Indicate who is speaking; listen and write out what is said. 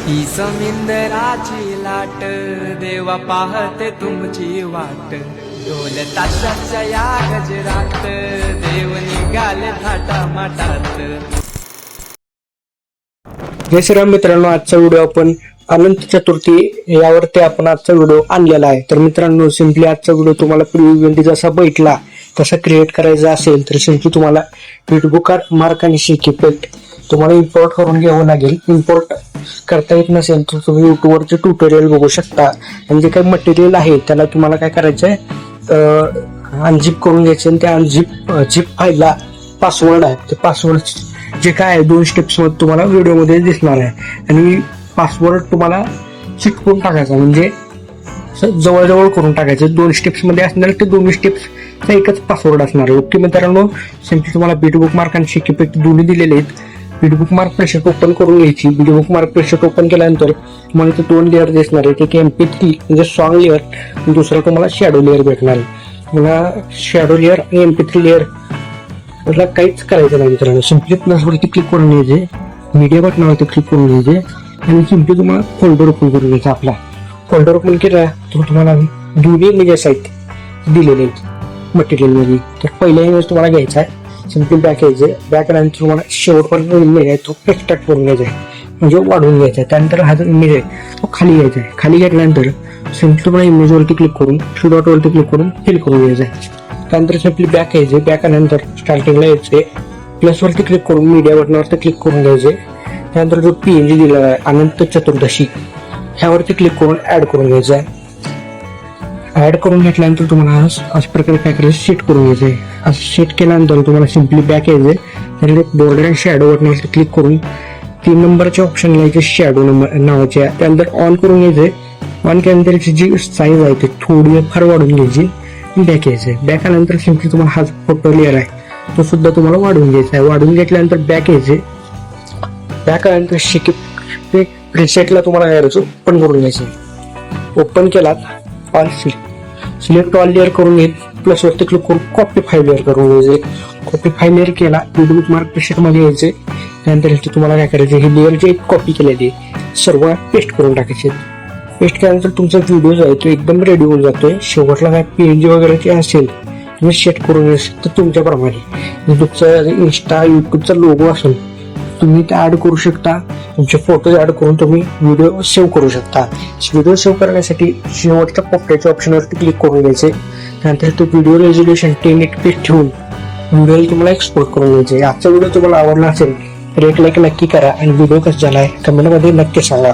Speaker 1: ही समिंदराची लाट देवा पाहते तुमची वाट ढोल ताशाच्या या गजरात देव निघाले थाटा माटात.
Speaker 2: जय श्रीराम मित्रांनो, आजचा व्हिडिओ आपण अनंत चतुर्थी यावरती आपण आजचा व्हिडिओ आणलेला आहे. तर मित्रांनो, सिंपली आजचा व्हिडिओ तुम्हाला प्रिव्ह्यू इव्हेंट जसा बैठला तसा क्रिएट करायचा असेल तर सिंपली तुम्हाला फेसबुक मार्क आणि शिक इफेक्ट तुम्हाला इम्पोर्ट करून घ्यावं लागेल. इम्पोर्ट करता येत नसेल तर तुम्ही युट्यूबवरचे ट्युटोरियल बघू शकता आणि जे काही मटेरियल आहे त्याला तुम्हाला काय करायचं आहे, अनझिप करून घ्यायचं आणि त्या झिप फाईलला पासवर्ड आहे, ते पासवर्ड जे काय आहे 2 स्टेप्स मध्ये तुम्हाला व्हिडिओमध्ये दिसणार आहे आणि पासवर्ड तुम्हाला चिटकून टाकायचा, म्हणजे जवळजवळ करून टाकायचं. 2 स्टेप्स मध्ये असणार ते 2 स्टेप्सचा एकच पासवर्ड असणार आहे. ओके मित्रांनो, सिंपली तुम्हाला बीटबुक मार्क आणि शिक इफेक्ट दोन्ही दिलेले आहेत. बीटबुक मार्क प्रेशर ओपन करून घ्यायची. बीटबुक मार्क प्रेशर ओपन केल्यानंतर तुम्हाला इथे 2 लेअर दिसणार आहेत, एक MP3 म्हणजे सॉन्ग लेअर आणि दुसरा तुम्हाला शॅडो लेअर भेटणार आहे. मला शॅडो लेअर आणि MP3 लेअर त्याला काहीच करायचं नाही मित्रांनो. सिंपली प्लसवरती क्लिक करून घ्यायचे, मीडिया बटनावरती क्लिक करून घ्यायचे आणि सिंपली तुम्हाला फोल्डर ओपन करून घ्यायचा. आपला फोल्डर ओपन केला तर तुम्हाला दोन्ही इमेजेस आहेत दिलेले आहेत मटेरियलमध्ये. तर पहिला इमेज तुम्हाला घ्यायचा आहे, सिंपली बॅक यायचे. बॅक आल्यानंतर तुम्हाला शेवटपर्यंत इमेज आहे तो एक्स्ट्रॅक्ट करून घ्यायचा आहे, म्हणजे वाढवून घ्यायचा आहे. त्यानंतर हा जो इमेज आहे तो खाली घ्यायचा आहे. खाली घेतल्यानंतर सिंपली तुम्हाला इमेजवरती क्लिक करून 3 डॉटवरती क्लिक करून फिल करून घ्यायचं आहे. त्यानंतर सिंपली बॅक यायचे. बॅक आल्यानंतर स्टार्टिंगला यायचे, प्लसवरती क्लिक करून मीडिया बटनावरती क्लिक करून घ्यायचे. त्यानंतर जो PNG दिलेला आहे अनंत चतुर्दशी ह्यावरती क्लिक करून ऍड करून घ्यायचा आहे. ऍड करून घेतल्यानंतर तुम्हाला अशा प्रकारे काय करायचं, सेट करून घ्यायचंय. असं सेट केल्यानंतर तुम्हाला सिंपली बॅक यायचंय. त्यानंतर बॉर्डर आणि शॅडो बटनावरती क्लिक करून 3 नंबरच्या ऑप्शनला यायचे शॅडो नंबर नावाचे. त्यानंतर ऑन करून घ्यायचंय. ऑन केल्यानंतर जी साईज आहे ती थोडी फार वाढून घ्यायची. बॅक यायचंय. बॅक आल्यानंतर सिंपली तुम्हाला हा फोटो लेअर आहे तो सुद्धा तुम्हाला वाढवून घ्यायचा आहे. वाढवून घेतल्यानंतर बॅक यायचे. बॅक आल्यानंतर शिक प्रिसेटला तुम्हाला यायचं ओपन करून घ्यायचं. ओपन केलात ऑल सिलेक्ट ऑल लेअर करून घेत, प्लस वरती क्लिक करून कॉपी फाईल लेअर करून घ्यायचे. कॉपी फाईल लेअर केला बीटबुक मार्क प्रेशर मध्ये यायचे. त्यानंतर तुम्हाला काय करायचं, हे लेअर जे कॉपी केलेली सर्व पेस्ट करून टाकायचे. पेस्ट केल्यानंतर तुमचा व्हिडिओ जो आहे तो एकदम रेडी होऊन जातोय. शेवटला काय PNG वगैरे जे असेल तुम्ही सेट करून घ्या तर तुमच्याप्रमाणे तुमचा इंस्टा युट्यूबचा लोगो असेल तुम्ही ते ऍड करू शकता. तुमचे फोटोज ऍड करून तुम्ही व्हिडिओ सेव्ह करू शकता. व्हिडिओ सेव्ह करण्यासाठी शेवटच्या कोपऱ्याच्या ऑप्शनवरती क्लिक करून घ्यायचे. त्यानंतर तो व्हिडिओ रेझोल्युशन 1080p ठेवून व्हिडिओ तुम्हाला एक्सपोर्ट करून घ्यायचे. आजचा व्हिडिओ तुम्हाला आवडला असेल तर एक लाईक नक्की करा आणि व्हिडिओ कसा झालाय कमेंटमध्ये नक्की सांगा.